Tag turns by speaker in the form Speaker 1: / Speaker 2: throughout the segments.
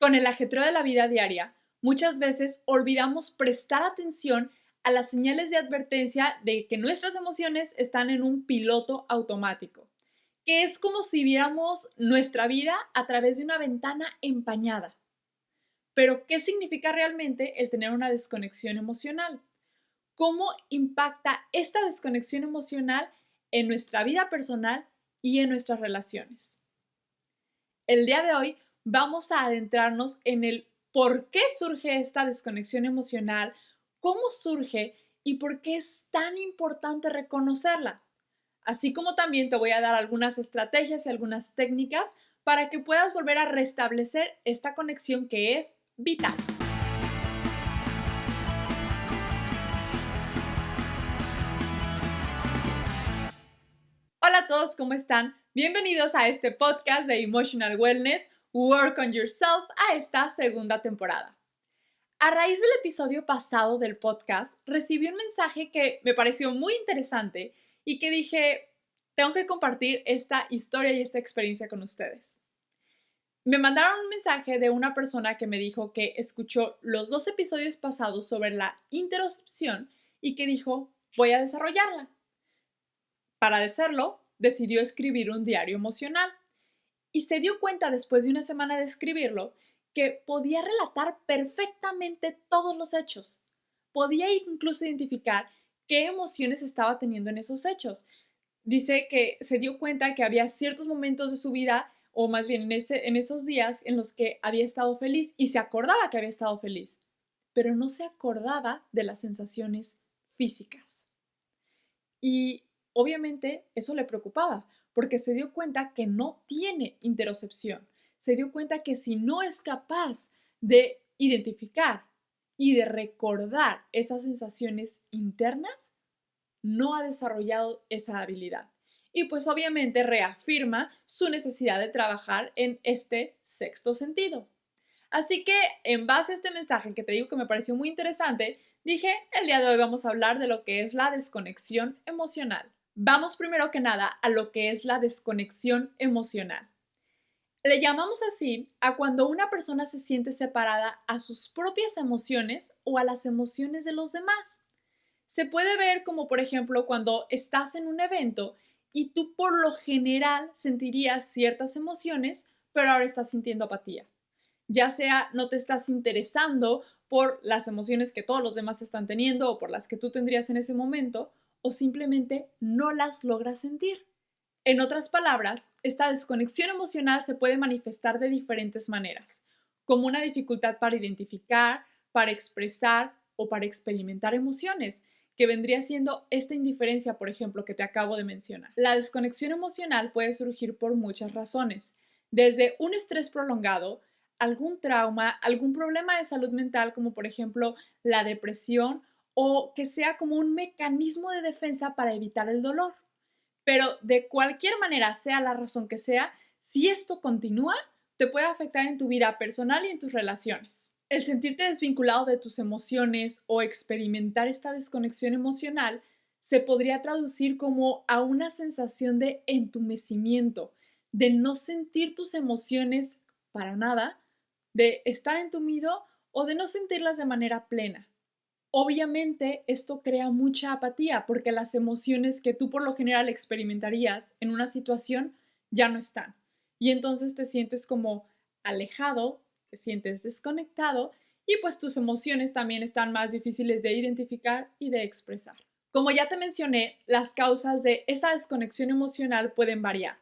Speaker 1: Con el ajetreo de la vida diaria, muchas veces olvidamos prestar atención a las señales de advertencia de que nuestras emociones están en un piloto automático, que es como si viéramos nuestra vida a través de una ventana empañada. Pero, ¿qué significa realmente el tener una desconexión emocional? ¿Cómo impacta esta desconexión emocional en nuestra vida personal y en nuestras relaciones? El día de hoy vamos a adentrarnos en el por qué surge esta desconexión emocional, cómo surge y por qué es tan importante reconocerla. Así como también te voy a dar algunas estrategias y algunas técnicas para que puedas volver a restablecer esta conexión que es vital. Hola a todos, ¿cómo están? Bienvenidos a este podcast de Emotional Wellness, Work on Yourself, a esta segunda temporada. A raíz del episodio pasado del podcast, recibí un mensaje que me pareció muy interesante y que dije, tengo que compartir esta historia y esta experiencia con ustedes. Me mandaron un mensaje de una persona que me dijo que escuchó los 2 episodios pasados sobre la interocepción y que dijo, voy a desarrollarla. Para hacerlo, decidió escribir un diario emocional y se dio cuenta después de una semana de escribirlo que podía relatar perfectamente todos los hechos. Podía incluso identificar qué emociones estaba teniendo en esos hechos. Dice que se dio cuenta que había ciertos momentos de su vida, o más bien en esos días, en los que había estado feliz y se acordaba que había estado feliz, pero no se acordaba de las sensaciones físicas. Y obviamente eso le preocupaba, porque se dio cuenta que no tiene interocepción. Se dio cuenta que si no es capaz de identificar y de recordar esas sensaciones internas, no ha desarrollado esa habilidad. Y pues obviamente reafirma su necesidad de trabajar en este sexto sentido. Así que en base a este mensaje que te digo que me pareció muy interesante, dije, el día de hoy vamos a hablar de lo que es la desconexión emocional. Vamos primero que nada a lo que es la desconexión emocional. Le llamamos así a cuando una persona se siente separada a sus propias emociones o a las emociones de los demás. Se puede ver como, por ejemplo, cuando estás en un evento y tú por lo general sentirías ciertas emociones, pero ahora estás sintiendo apatía. Ya sea no te estás interesando por las emociones que todos los demás están teniendo o por las que tú tendrías en ese momento, o simplemente no las logras sentir. En otras palabras, esta desconexión emocional se puede manifestar de diferentes maneras, como una dificultad para identificar, para expresar o para experimentar emociones, que vendría siendo esta indiferencia, por ejemplo, que te acabo de mencionar. La desconexión emocional puede surgir por muchas razones, desde un estrés prolongado, algún trauma, algún problema de salud mental, como por ejemplo la depresión, o que sea como un mecanismo de defensa para evitar el dolor. Pero de cualquier manera, sea la razón que sea, si esto continúa, te puede afectar en tu vida personal y en tus relaciones. El sentirte desvinculado de tus emociones o experimentar esta desconexión emocional se podría traducir como a una sensación de entumecimiento, de no sentir tus emociones para nada, de estar entumido o de no sentirlas de manera plena. Obviamente, esto crea mucha apatía porque las emociones que tú por lo general experimentarías en una situación ya no están. Y entonces te sientes como alejado, te sientes desconectado y pues tus emociones también están más difíciles de identificar y de expresar. Como ya te mencioné, las causas de esa desconexión emocional pueden variar.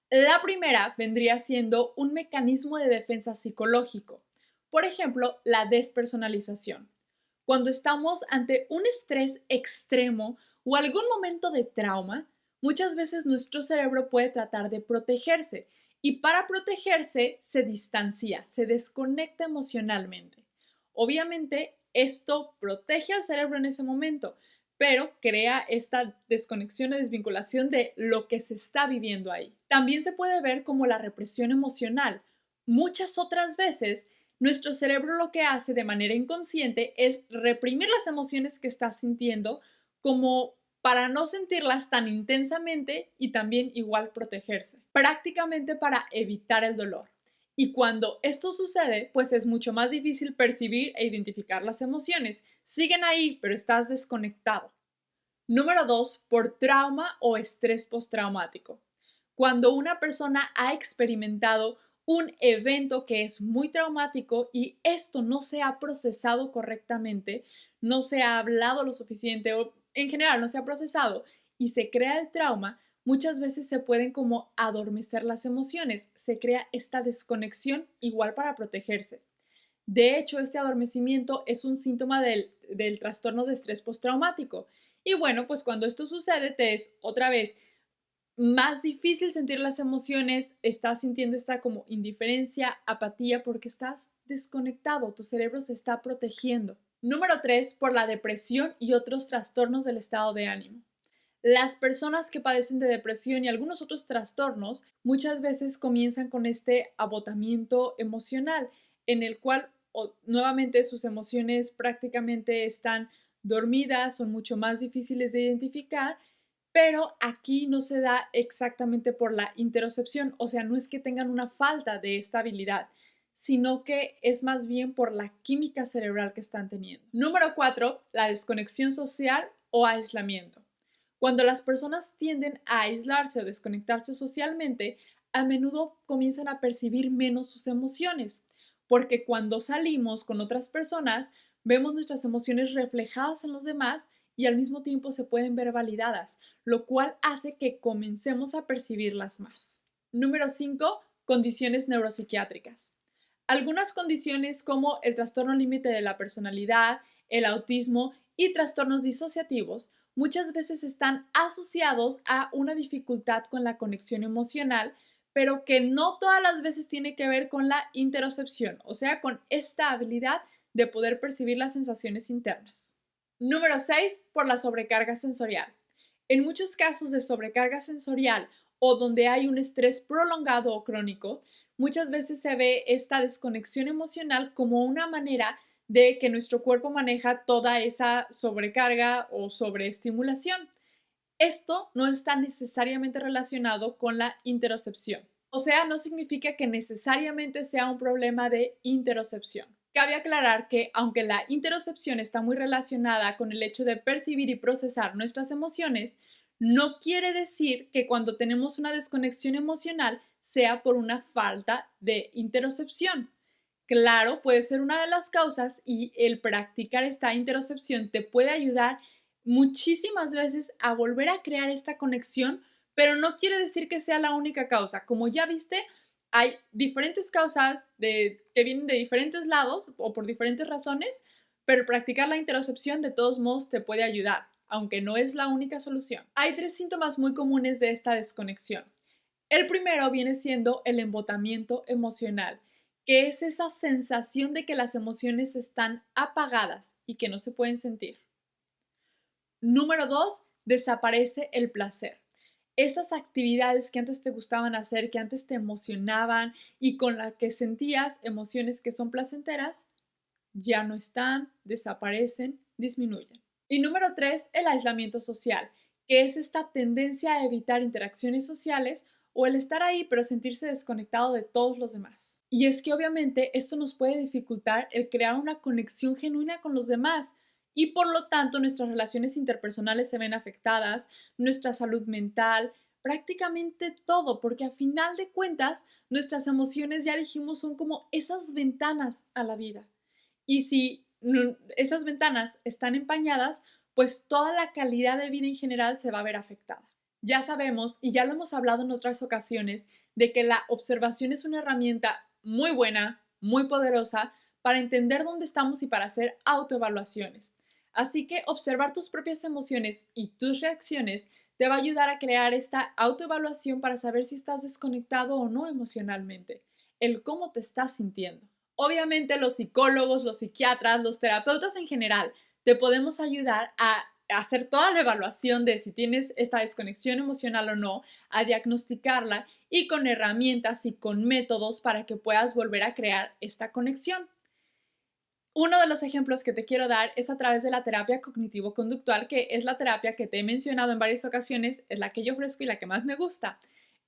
Speaker 1: La primera vendría siendo un mecanismo de defensa psicológico. Por ejemplo, la despersonalización. Cuando estamos ante un estrés extremo o algún momento de trauma, muchas veces nuestro cerebro puede tratar de protegerse y para protegerse se distancia, se desconecta emocionalmente. Obviamente, esto protege al cerebro en ese momento, pero crea esta desconexión y desvinculación de lo que se está viviendo ahí. También se puede ver como la represión emocional. Muchas otras veces nuestro cerebro lo que hace de manera inconsciente es reprimir las emociones que estás sintiendo como para no sentirlas tan intensamente y también igual protegerse, prácticamente para evitar el dolor. Y cuando esto sucede, pues es mucho más difícil percibir e identificar las emociones. Siguen ahí, pero estás desconectado. Número 2, por trauma o estrés postraumático. Cuando una persona ha experimentado un evento que es muy traumático y esto no se ha procesado correctamente, no se ha hablado lo suficiente o en general no se ha procesado y se crea el trauma, muchas veces se pueden como adormecer las emociones, se crea esta desconexión igual para protegerse. De hecho, este adormecimiento es un síntoma del trastorno de estrés postraumático. Y bueno, pues cuando esto sucede, te es otra vez más difícil sentir las emociones, estás sintiendo esta como indiferencia, apatía, porque estás desconectado, tu cerebro se está protegiendo. Número 3, por la depresión y otros trastornos del estado de ánimo. Las personas que padecen de depresión y algunos otros trastornos muchas veces comienzan con este agotamiento emocional en el cual nuevamente sus emociones prácticamente están dormidas, son mucho más difíciles de identificar, pero aquí no se da exactamente por la interocepción, o sea, no es que tengan una falta de estabilidad, sino que es más bien por la química cerebral que están teniendo. Número 4, la desconexión social o aislamiento. Cuando las personas tienden a aislarse o desconectarse socialmente, a menudo comienzan a percibir menos sus emociones, porque cuando salimos con otras personas, vemos nuestras emociones reflejadas en los demás y al mismo tiempo se pueden ver validadas, lo cual hace que comencemos a percibirlas más. Número 5. Condiciones neuropsiquiátricas. Algunas condiciones como el trastorno límite de la personalidad, el autismo y trastornos disociativos muchas veces están asociados a una dificultad con la conexión emocional, pero que no todas las veces tiene que ver con la interocepción, o sea, con esta habilidad de poder percibir las sensaciones internas. Número 6, por la sobrecarga sensorial. En muchos casos de sobrecarga sensorial o donde hay un estrés prolongado o crónico, muchas veces se ve esta desconexión emocional como una manera de que nuestro cuerpo maneja toda esa sobrecarga o sobreestimulación. Esto no está necesariamente relacionado con la interocepción. O sea, no significa que necesariamente sea un problema de interocepción. Cabe aclarar que aunque la interocepción está muy relacionada con el hecho de percibir y procesar nuestras emociones, no quiere decir que cuando tenemos una desconexión emocional sea por una falta de interocepción. Claro, puede ser una de las causas y el practicar esta interocepción te puede ayudar muchísimas veces a volver a crear esta conexión, pero no quiere decir que sea la única causa. Como ya viste, hay diferentes causas que vienen de diferentes lados o por diferentes razones, pero practicar la interocepción de todos modos te puede ayudar, aunque no es la única solución. Hay 3 síntomas muy comunes de esta desconexión. El primero viene siendo el embotamiento emocional, que es esa sensación de que las emociones están apagadas y que no se pueden sentir. Número 2, desaparece el placer. Esas actividades que antes te gustaban hacer, que antes te emocionaban y con las que sentías emociones que son placenteras, ya no están, desaparecen, disminuyen. Y número 3, el aislamiento social, que es esta tendencia a evitar interacciones sociales o el estar ahí pero sentirse desconectado de todos los demás. Y es que obviamente esto nos puede dificultar el crear una conexión genuina con los demás y por lo tanto nuestras relaciones interpersonales se ven afectadas, nuestra salud mental, prácticamente todo, porque a final de cuentas nuestras emociones, ya dijimos, son como esas ventanas a la vida. Y si esas ventanas están empañadas, pues toda la calidad de vida en general se va a ver afectada. Ya sabemos, y ya lo hemos hablado en otras ocasiones, de que la observación es una herramienta muy buena, muy poderosa para entender dónde estamos y para hacer autoevaluaciones. Así que observar tus propias emociones y tus reacciones te va a ayudar a crear esta autoevaluación para saber si estás desconectado o no emocionalmente, el cómo te estás sintiendo. Obviamente los psicólogos, los psiquiatras, los terapeutas en general te podemos ayudar a hacer toda la evaluación de si tienes esta desconexión emocional o no, a diagnosticarla y con herramientas y con métodos para que puedas volver a crear esta conexión. Uno de los ejemplos que te quiero dar es a través de la terapia cognitivo-conductual, que es la terapia que te he mencionado en varias ocasiones, es la que yo ofrezco y la que más me gusta.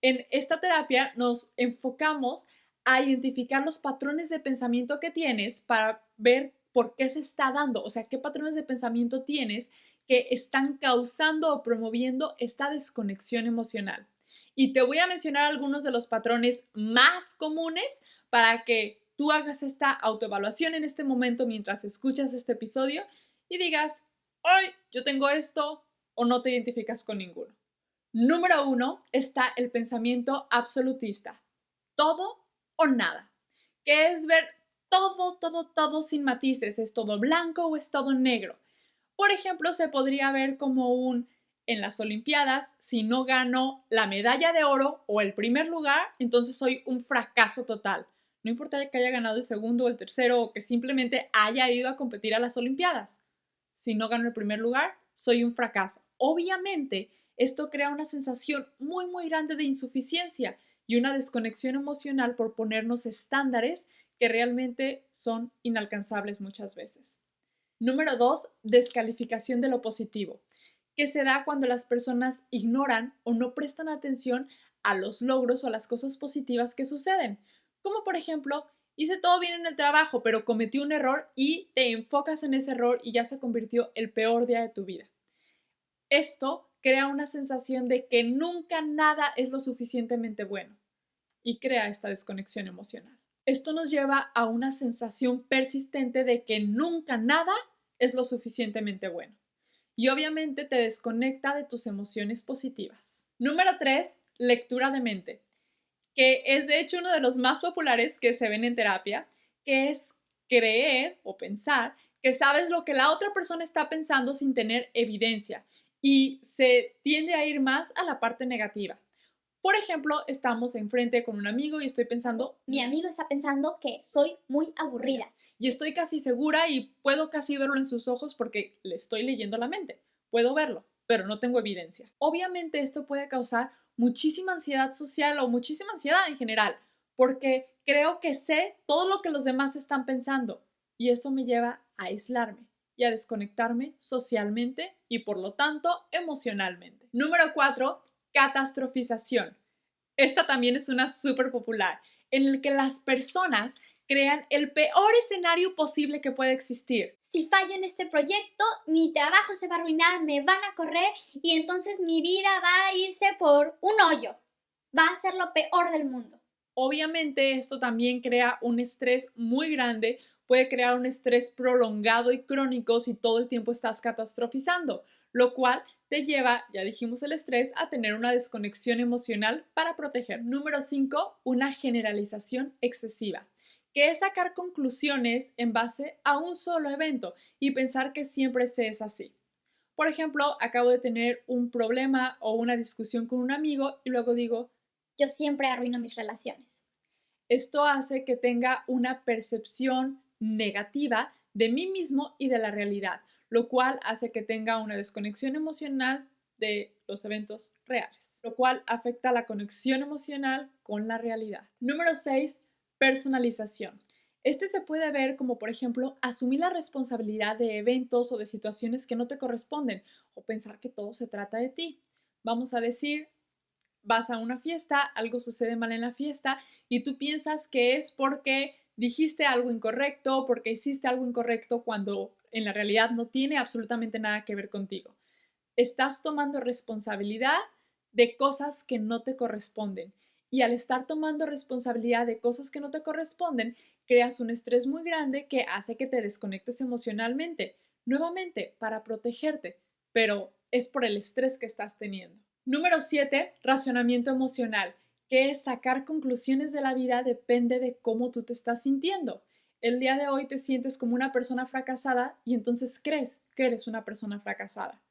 Speaker 1: En esta terapia nos enfocamos a identificar los patrones de pensamiento que tienes para ver por qué se está dando, o sea, qué patrones de pensamiento tienes que están causando o promoviendo esta desconexión emocional. Y te voy a mencionar algunos de los patrones más comunes para que tú hagas esta autoevaluación en este momento mientras escuchas este episodio y digas, ¡ay, yo tengo esto! O no te identificas con ninguno. Número 1 está el pensamiento absolutista. Todo o nada, que es ver todo sin matices, es todo blanco o es todo negro. Por ejemplo, se podría ver como en las Olimpiadas, si no gano la medalla de oro o el primer lugar, entonces soy un fracaso total. No importa que haya ganado el segundo o el tercero o que simplemente haya ido a competir a las Olimpiadas. Si no gano el primer lugar, soy un fracaso. Obviamente, esto crea una sensación muy grande de insuficiencia y una desconexión emocional por ponernos estándares que realmente son inalcanzables muchas veces. Número 2, descalificación de lo positivo, que se da cuando las personas ignoran o no prestan atención a los logros o a las cosas positivas que suceden. Como por ejemplo, hice todo bien en el trabajo, pero cometí un error y te enfocas en ese error y ya se convirtió el peor día de tu vida. Esto crea una sensación de que nunca nada es lo suficientemente bueno y crea esta desconexión emocional. Esto nos lleva a una sensación persistente de que nunca nada es lo suficientemente bueno. Y obviamente te desconecta de tus emociones positivas. Número 3, lectura de mente, que es de hecho uno de los más populares que se ven en terapia, que es creer o pensar que sabes lo que la otra persona está pensando sin tener evidencia y se tiende a ir más a la parte negativa. Por ejemplo, estamos enfrente con un amigo y estoy pensando,
Speaker 2: mi amigo está pensando que soy muy aburrida.
Speaker 1: Y estoy casi segura y puedo casi verlo en sus ojos porque le estoy leyendo la mente. Puedo verlo, pero no tengo evidencia. Obviamente esto puede causar muchísima ansiedad social o muchísima ansiedad en general, porque creo que sé todo lo que los demás están pensando y eso me lleva a aislarme y a desconectarme socialmente y por lo tanto emocionalmente. Número 4, catastrofización. Esta también es una súper popular, en el que las personas crean el peor escenario posible que puede existir.
Speaker 2: Si fallo en este proyecto, mi trabajo se va a arruinar, me van a correr y entonces mi vida va a irse por un hoyo. Va a ser lo peor del mundo.
Speaker 1: Obviamente esto también crea un estrés muy grande, puede crear un estrés prolongado y crónico si todo el tiempo estás catastrofizando, lo cual te lleva, ya dijimos el estrés, a tener una desconexión emocional para proteger. Número 5, una generalización excesiva, que es sacar conclusiones en base a un solo evento y pensar que siempre se es así. Por ejemplo, acabo de tener un problema o una discusión con un amigo y luego digo,
Speaker 2: yo siempre arruino mis relaciones.
Speaker 1: Esto hace que tenga una percepción negativa de mí mismo y de la realidad, lo cual hace que tenga una desconexión emocional de los eventos reales, lo cual afecta la conexión emocional con la realidad. Número 6, personalización. Este se puede ver como, por ejemplo, asumir la responsabilidad de eventos o de situaciones que no te corresponden o pensar que todo se trata de ti. Vamos a decir, vas a una fiesta, algo sucede mal en la fiesta y tú piensas que es porque dijiste algo incorrecto, porque hiciste algo incorrecto cuando en la realidad no tiene absolutamente nada que ver contigo. Estás tomando responsabilidad de cosas que no te corresponden y al estar tomando responsabilidad de cosas que no te corresponden, creas un estrés muy grande que hace que te desconectes emocionalmente, nuevamente para protegerte, pero es por el estrés que estás teniendo. Número 7, racionamiento emocional, que es sacar conclusiones de la vida depende de cómo tú te estás sintiendo. El día de hoy te sientes como una persona fracasada y entonces crees que eres una persona fracasada.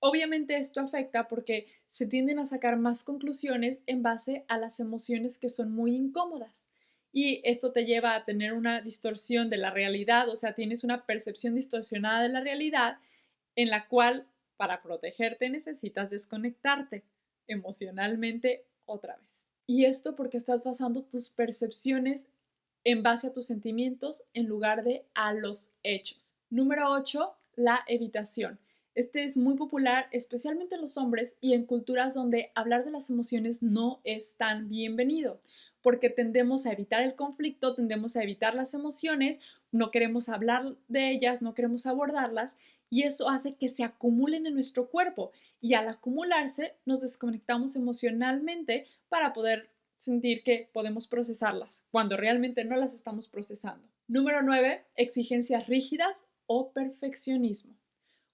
Speaker 1: Obviamente esto afecta porque se tienden a sacar más conclusiones en base a las emociones que son muy incómodas. Y esto te lleva a tener una distorsión de la realidad, o sea, tienes una percepción distorsionada de la realidad en la cual para protegerte necesitas desconectarte emocionalmente otra vez. Y esto porque estás basando tus percepciones en base a tus sentimientos en lugar de a los hechos. Número 8, la evitación. Este es muy popular, especialmente en los hombres y en culturas donde hablar de las emociones no es tan bienvenido. porque tendemos a evitar el conflicto, tendemos a evitar las emociones, no queremos hablar de ellas, no queremos abordarlas y eso hace que se acumulen en nuestro cuerpo y al acumularse nos desconectamos emocionalmente para poder sentir que podemos procesarlas cuando realmente no las estamos procesando. Número 9, exigencias rígidas o perfeccionismo.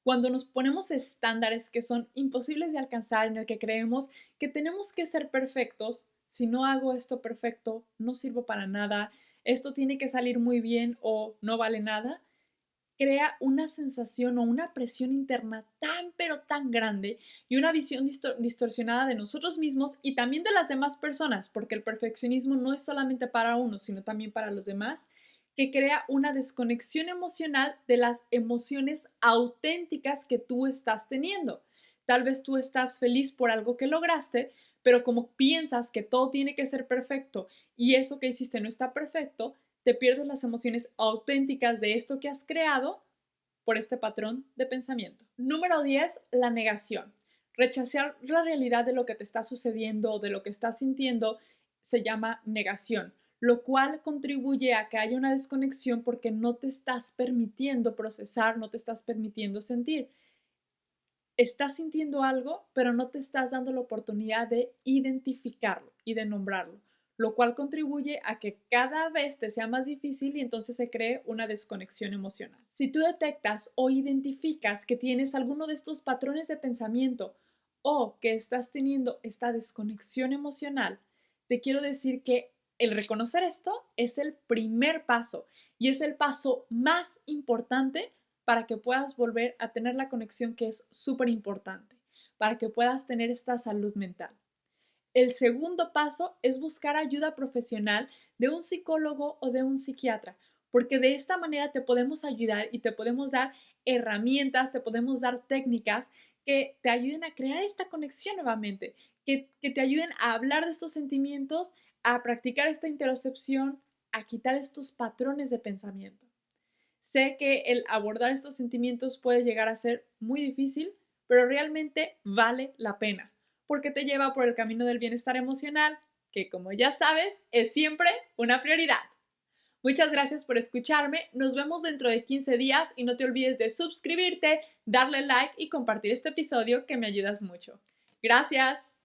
Speaker 1: Cuando nos ponemos estándares que son imposibles de alcanzar, en el que creemos que tenemos que ser perfectos, si no hago esto perfecto, no sirvo para nada, esto tiene que salir muy bien o no vale nada, crea una sensación o una presión interna tan pero tan grande y una visión distorsionada de nosotros mismos y también de las demás personas, porque el perfeccionismo no es solamente para uno, sino también para los demás, que crea una desconexión emocional de las emociones auténticas que tú estás teniendo. Tal vez tú estás feliz por algo que lograste, pero como piensas que todo tiene que ser perfecto y eso que hiciste no está perfecto, te pierdes las emociones auténticas de esto que has creado por este patrón de pensamiento. Número 10, la negación. Rechazar la realidad de lo que te está sucediendo o de lo que estás sintiendo se llama negación, lo cual contribuye a que haya una desconexión porque no te estás permitiendo procesar, no te estás permitiendo sentir. Estás sintiendo algo, pero no te estás dando la oportunidad de identificarlo y de nombrarlo, lo cual contribuye a que cada vez te sea más difícil y entonces se cree una desconexión emocional. Si tú detectas o identificas que tienes alguno de estos patrones de pensamiento o que estás teniendo esta desconexión emocional, te quiero decir que el reconocer esto es el primer paso y es el paso más importante para que puedas volver a tener la conexión que es súper importante, para que puedas tener esta salud mental. El segundo paso es buscar ayuda profesional de un psicólogo o de un psiquiatra, porque de esta manera te podemos ayudar y te podemos dar herramientas, te podemos dar técnicas que te ayuden a crear esta conexión nuevamente, que te ayuden a hablar de estos sentimientos, a practicar esta interocepción, a quitar estos patrones de pensamiento. Sé que el abordar estos sentimientos puede llegar a ser muy difícil, pero realmente vale la pena, porque te lleva por el camino del bienestar emocional, que como ya sabes, es siempre una prioridad. Muchas gracias por escucharme, nos vemos dentro de 15 días y no te olvides de suscribirte, darle like y compartir este episodio que me ayudas mucho. Gracias.